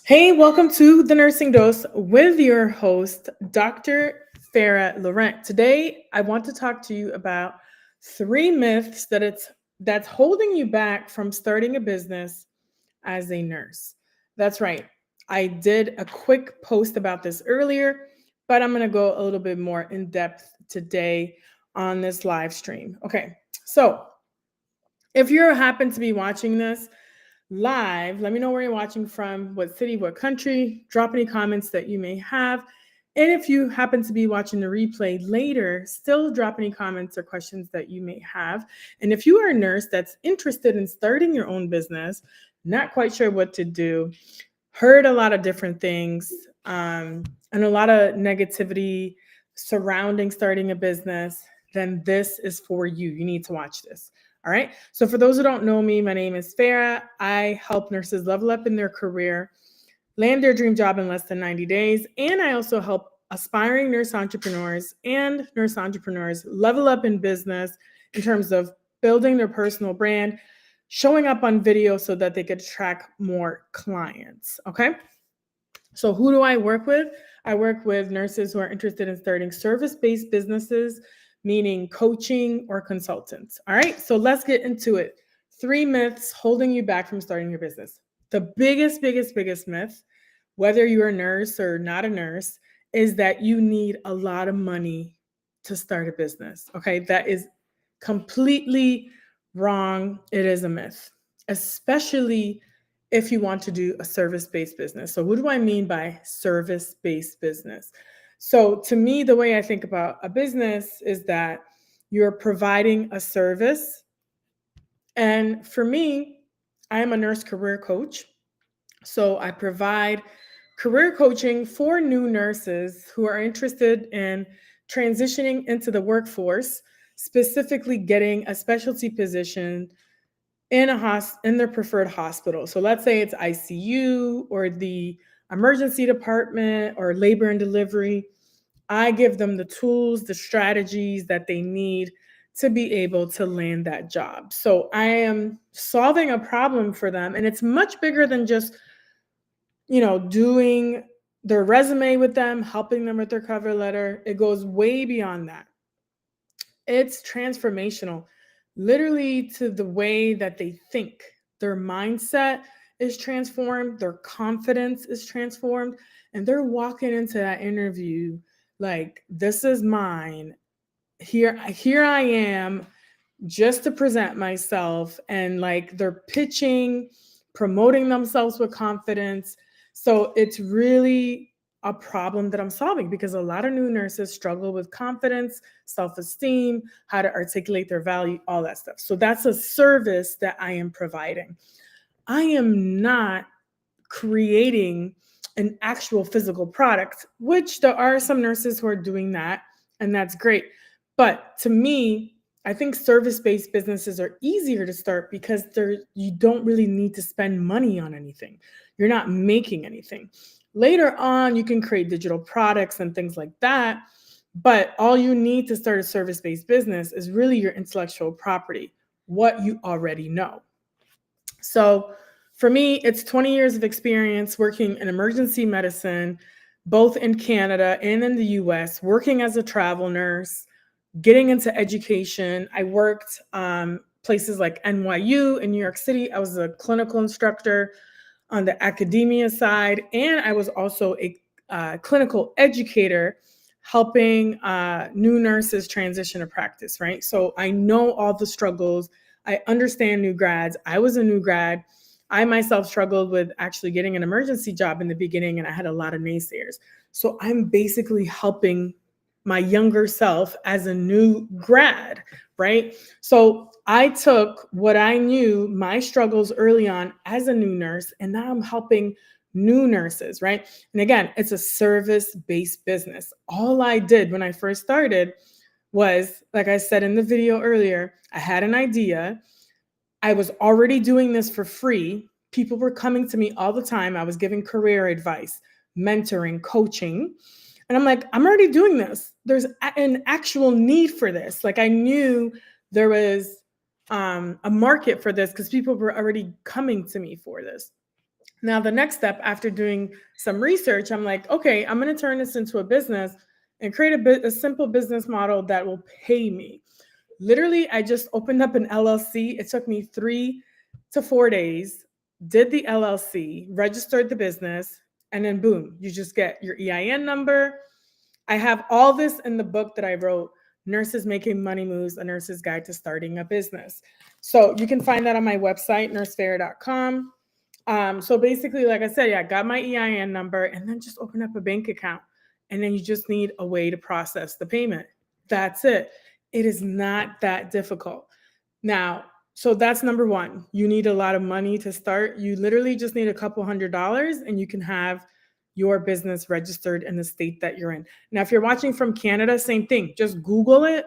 Hey, welcome to the Nursing Dose with your host, Dr. Farah Laurent. Today, I want to talk to you about three myths that's holding you back from starting a business as a nurse. That's right. I did a quick post about this earlier, but I'm going to go a little bit more in depth today on this live stream. Okay, so if you happen to be watching this live, let me know where you're watching from, what city, what country. Drop any comments that you may have. And if you happen to be watching the replay later, still drop any comments or questions that you may have. And if you are a nurse that's interested in starting your own business, not quite sure what to do, heard a lot of different things, and a lot of negativity surrounding starting a business, then this is for you. You need to watch this. All right. So, for those who don't know me, my name is Farah. I help nurses level up in their career, land their dream job in less than 90 days. And I also help aspiring nurse entrepreneurs and nurse entrepreneurs level up in business in terms of building their personal brand, showing up on video so that they could attract more clients. Okay. So, who do I work with? I work with nurses who are interested in starting service based businesses, meaning coaching or consultants. All right, so let's get into it. Three myths holding you back from starting your business. The biggest myth, whether you're a nurse or not a nurse, is that you need a lot of money to start a business. Okay, that is completely wrong. It is a myth, especially if you want to do a service-based business. So what do I mean by service-based business? So to me, the way I think about a business is that you're providing a service. And for me, I am a nurse career coach. So I provide career coaching for new nurses who are interested in transitioning into the workforce, specifically getting a specialty position in their preferred hospital. So let's say it's ICU or the emergency department or labor and delivery. I give them the tools, the strategies that they need to be able to land that job. So I am solving a problem for them, and it's much bigger than just, doing their resume with them, helping them with their cover letter. It goes way beyond that. It's transformational, literally to the way that they think. Their mindset is transformed, their confidence is transformed, and they're walking into that interview like, this is mine. Here I am just to present myself, and like they're pitching, promoting themselves with confidence. So it's really a problem that I'm solving because a lot of new nurses struggle with confidence, self-esteem, how to articulate their value, all that stuff. So that's a service that I am providing. I am not creating an actual physical product, which there are some nurses who are doing that, and that's great. But to me, I think service-based businesses are easier to start because you don't really need to spend money on anything. You're not making anything. Later on, you can create digital products and things like that, but all you need to start a service-based business is really your intellectual property, what you already know. So for me, it's 20 years of experience working in emergency medicine, both in Canada and in the US, working as a travel nurse, getting into education. I worked places like NYU in New York City. I was a clinical instructor on the academia side, and I was also a clinical educator helping new nurses transition to practice, right? So I know all the struggles. I understand new grads. I was a new grad. I myself struggled with actually getting an emergency job in the beginning, and I had a lot of naysayers. So I'm basically helping my younger self as a new grad, right? So I took what I knew, my struggles early on as a new nurse, and now I'm helping new nurses, right? And again, it's a service-based business. All I did when I first started was, like I said in the video earlier, I had an idea. I was already doing this for free. People were coming to me all the time. I was giving career advice, mentoring, coaching. And I'm like, I'm already doing this. There's an actual need for this. Like I knew there was a market for this because people were already coming to me for this. Now, the next step after doing some research, I'm like, okay, I'm going to turn this into a business and create a simple business model that will pay me. Literally, I just opened up an LLC. It took me 3 to 4 days, did the LLC, registered the business, and then boom, you just get your EIN number. I have all this in the book that I wrote, Nurses Making Money Moves, A Nurse's Guide to Starting a Business. So you can find that on my website, nursefair.com. So basically, like I said, yeah, I got my EIN number and then just open up a bank account. And then you just need a way to process the payment. That's it. It is not that difficult. Now, so that's number one. You need a lot of money to start. You literally just need a couple $100 and you can have your business registered in the state that you're in. Now, if you're watching from Canada, same thing. Just Google it,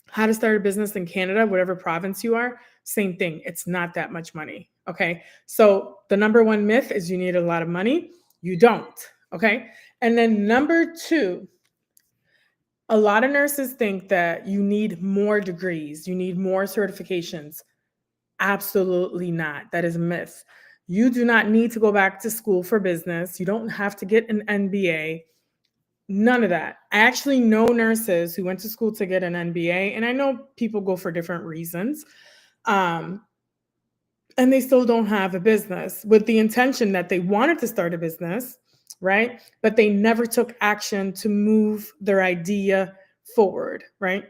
how to start a business in Canada, whatever province you are, same thing. It's not that much money. Okay. So the number one myth is you need a lot of money. You don't. Okay. And then number two, a lot of nurses think that you need more degrees, you need more certifications. Absolutely not. That is a myth. You do not need to go back to school for business. You don't have to get an MBA. None of that. I actually know nurses who went to school to get an MBA, and I know people go for different reasons. Um, and they still don't have a business with the intention that they wanted to start a business, right? But they never took action to move their idea forward, right?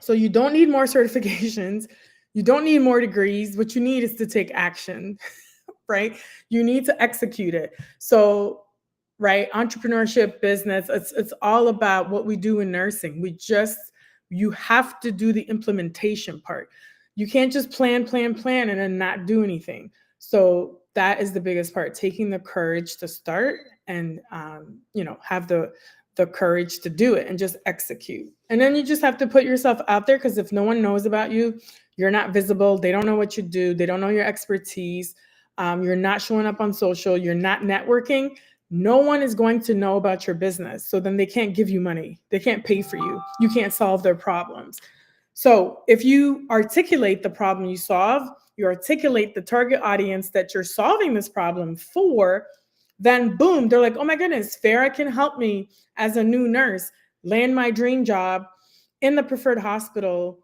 So you don't need more certifications. You don't need more degrees. What you need is to take action, right? You need to execute it. So, right, entrepreneurship, business, it's all about what we do in nursing. You have to do the implementation part. You can't just plan, and then not do anything. So that is the biggest part, taking the courage to start and, have the courage to do it and just execute. And then you just have to put yourself out there because if no one knows about you, you're not visible. They don't know what you do. They don't know your expertise. You're not showing up on social. You're not networking. No one is going to know about your business. So then they can't give you money. They can't pay for you. You can't solve their problems. So if you articulate the problem you solve, you articulate the target audience that you're solving this problem for, then boom, they're like, oh my goodness, Farah can help me as a new nurse land my dream job in the preferred hospital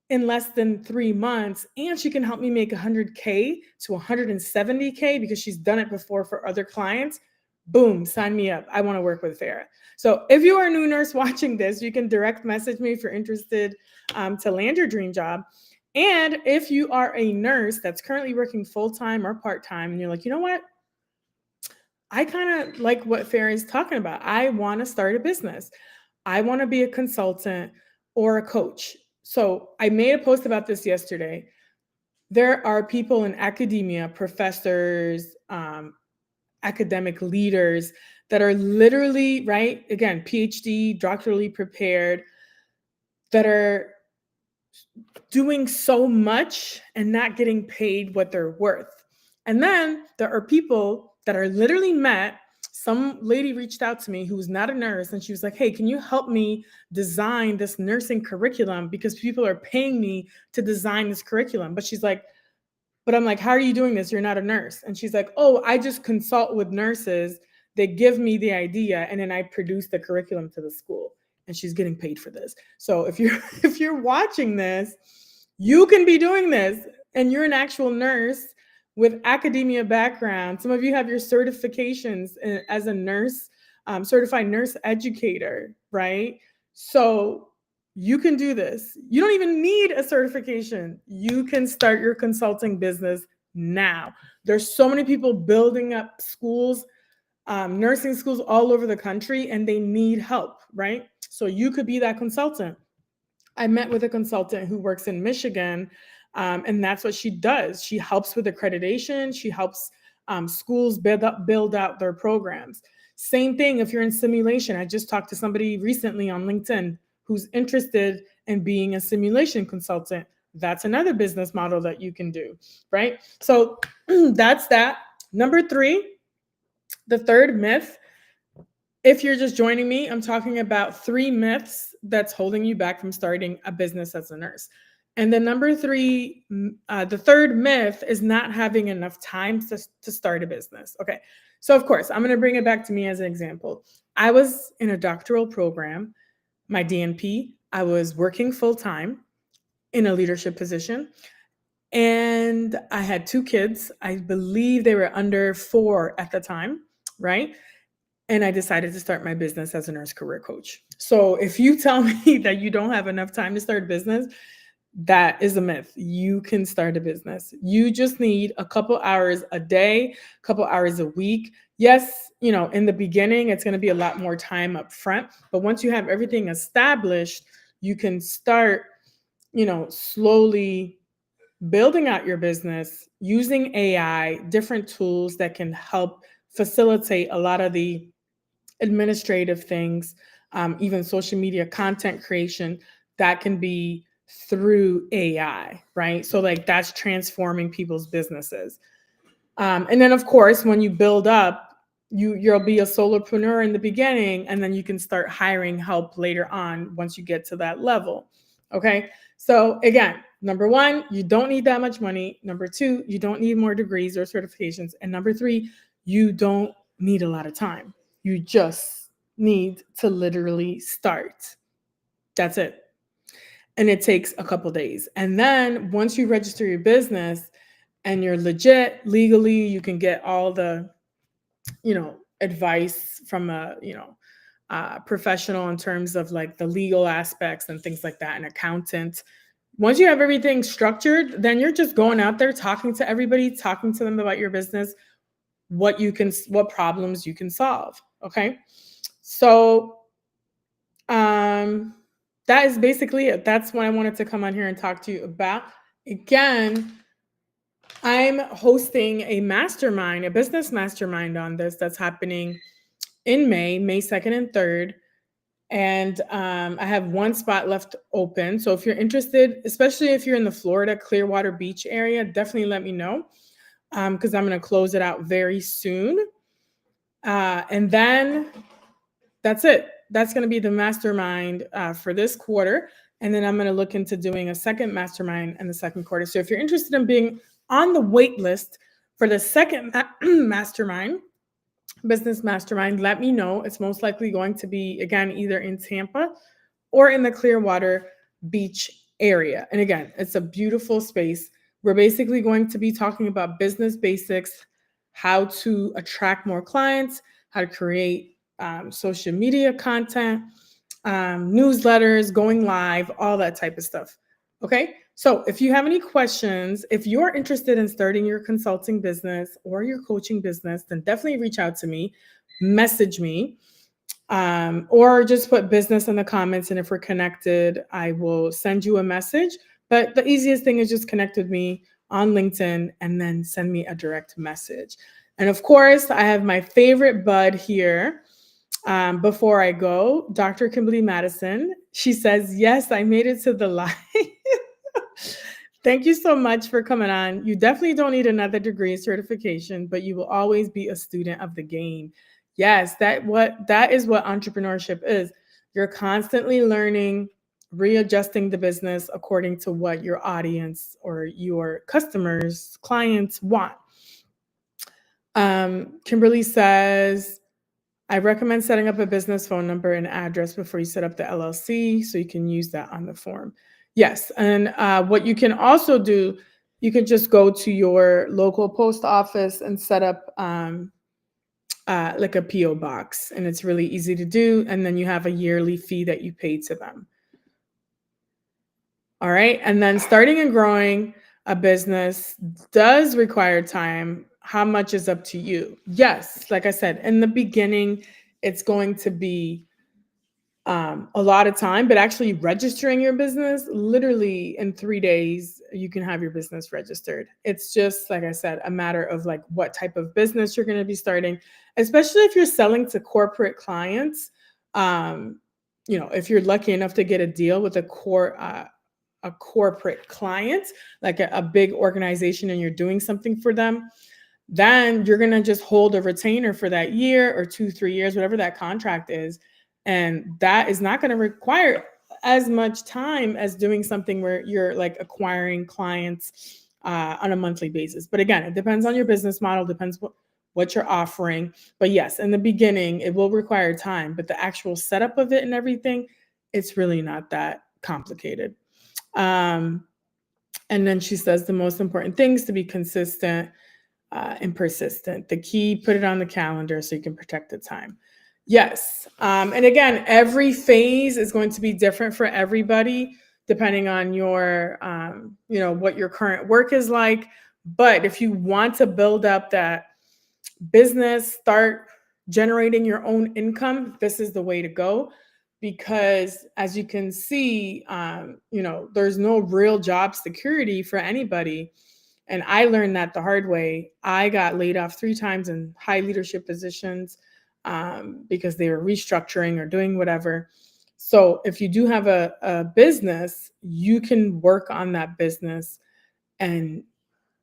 in less than 3 months. And she can help me make 100K to 170K because she's done it before for other clients. Boom, sign me up. I want to work with Farah. So if you are a new nurse watching this, you can direct message me if you're interested to land your dream job. And if you are a nurse that's currently working full-time or part-time and you're like, you know what? I kind of like what Farah is talking about. I want to start a business. I want to be a consultant or a coach. So I made a post about this yesterday. There are people in academia, professors, academic leaders that are literally, right? Again, PhD, doctorally prepared, that are doing so much and not getting paid what they're worth. And then there are people that are literally met. Some lady reached out to me who was not a nurse and she was like, hey, can you help me design this nursing curriculum? Because people are paying me to design this curriculum. But she's like, but I'm like, how are you doing this? You're not a nurse. And she's like, oh, I just consult with nurses. They give me the idea and then I produce the curriculum to the school. And she's getting paid for this. So if you're if you're watching this, you can be doing this and you're an actual nurse with academia background. Some of you have your certifications as a nurse, certified nurse educator, right? So you can do this. You don't even need a certification. You can start your consulting business now. There's so many people building up schools, nursing schools all over the country, and they need help, right? So you could be that consultant. I met with a consultant who works in Michigan, and that's what she does. She helps with accreditation. She helps schools build out their programs. Same thing if you're in simulation. I just talked to somebody recently on LinkedIn who's interested in being a simulation consultant. That's another business model that you can do, right? So that's that. Number three, the third myth. If you're just joining me, I'm talking about 3 myths that's holding you back from starting a business as a nurse. And the the third myth is not having enough time to start a business. Okay. So, of course, I'm going to bring it back to me as an example. I was in a doctoral program, my DNP. I was working full time in a leadership position. And I had two kids. I believe they were under 4 at the time, right? And I decided to start my business as a nurse career coach. So if you tell me that you don't have enough time to start a business, that is a myth. You can start a business. You just need a couple hours a day, a couple hours a week. Yes, in the beginning, it's going to be a lot more time up front. But once you have everything established, you can start, slowly building out your business using AI, different tools that can help facilitate a lot of the administrative things, even social media content creation that can be through AI, right? So, like, that's transforming people's businesses. And then, of course, when you build up, you'll be a solopreneur in the beginning, and then you can start hiring help later on once you get to that level. Okay. So again, number one, you don't need that much money. Number two, you don't need more degrees or certifications. And number three, you don't need a lot of time. You just need to literally start. That's it. And it takes a couple days. And then once you register your business and you're legit legally, you can get all the, advice from a, professional in terms of like the legal aspects and things like that, an accountant. Once you have everything structured, then you're just going out there talking to everybody, talking to them about your business, what problems you can solve. Okay. So that is basically it. That's what I wanted to come on here and talk to you about. Again, I'm hosting a mastermind, a business mastermind on this that's happening in May 2nd and 3rd. And I have one spot left open. So if you're interested, especially if you're in the Florida Clearwater Beach area, definitely let me know because I'm going to close it out very soon. And then that's it. That's going to be the mastermind for this quarter. And then I'm going to look into doing a second mastermind in the second quarter. So if you're interested in being on the wait list for the second mastermind, business mastermind, let me know. It's most likely going to be, again, either in Tampa or in the Clearwater Beach area. And again, it's a beautiful space. We're basically going to be talking about business basics, how to attract more clients, how to create social media content, newsletters, going live, all that type of stuff. Okay. So if you have any questions, if you're interested in starting your consulting business or your coaching business, then definitely reach out to me, message me, or just put business in the comments. And if we're connected, I will send you a message. But the easiest thing is just connect with me on LinkedIn and then send me a direct message. And of course, I have my favorite bud here. Before I go, Dr. Kimberly Madison, she says, yes, I made it to the live. Thank you so much for coming on. You definitely don't need another degree certification, but you will always be a student of the game. Yes, that is what entrepreneurship is. You're constantly learning, readjusting the business according to what your audience or your customers, clients want. Kimberly says, I recommend setting up a business phone number and address before you set up the LLC so you can use that on the form. Yes, and what you can also do, you can just go to your local post office and set up like a PO box, and it's really easy to do. And then you have a yearly fee that you pay to them. All right, and then starting and growing a business does require time. How much is up to you? Yes, like I said, in the beginning, it's going to be a lot of time, but actually registering your business, literally in 3 days, you can have your business registered. It's just, like I said, a matter of like what type of business you're going to be starting, especially if you're selling to corporate clients. If you're lucky enough to get a deal with a corporate client, like a big organization, and you're doing something for them, then you're going to just hold a retainer for that year or 2-3 years, whatever that contract is. And that is not going to require as much time as doing something where you're like acquiring clients on a monthly basis. But again, it depends on your business model, depends what you're offering. But yes, in the beginning, it will require time, but the actual setup of it and everything, it's really not that complicated. Um, and then she says the most important things to be consistent and persistent. The key, put it on the calendar so you can protect the time. Yes. And again, every phase is going to be different for everybody, depending on your, what your current work is like. But if you want to build up that business, start generating your own income, this is the way to go. Because as you can see, there's no real job security for anybody. And I learned that the hard way. I got laid off 3 times in high leadership positions because they were restructuring or doing whatever. So if you do have a business, you can work on that business and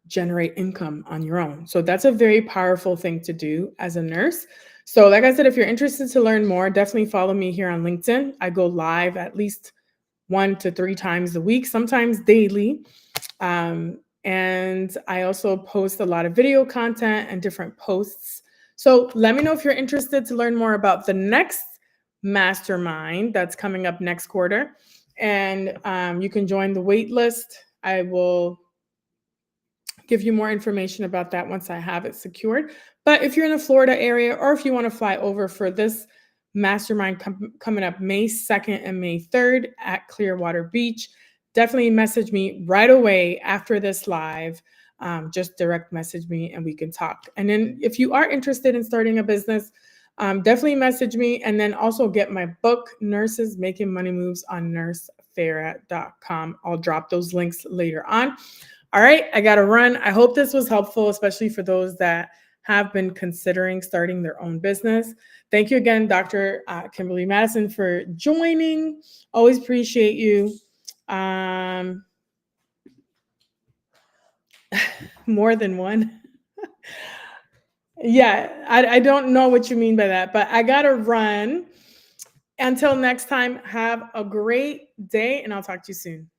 generate income on your own. So that's a very powerful thing to do as a nurse. So like I said, if you're interested to learn more, definitely follow me here on LinkedIn. I go live at least 1 to 3 times a week, sometimes daily. And I also post a lot of video content and different posts. So let me know if you're interested to learn more about the next mastermind that's coming up next quarter. And you can join the wait list. I will give you more information about that once I have it secured. But if you're in the Florida area, or if you want to fly over for this mastermind coming up May 2nd and May 3rd at Clearwater Beach, definitely message me right away after this live. Just direct message me and we can talk. And then if you are interested in starting a business, definitely message me, and then also get my book, Nurses Making Money Moves, on nursefarah.com. I'll drop those links later on. All right, I got to run. I hope this was helpful, especially for those that have been considering starting their own business. Thank you again, Dr. Kimberly Madison, for joining. Always appreciate you. More than one. Yeah, I don't know what you mean by that, but I got to run. Until next time, have a great day, and I'll talk to you soon.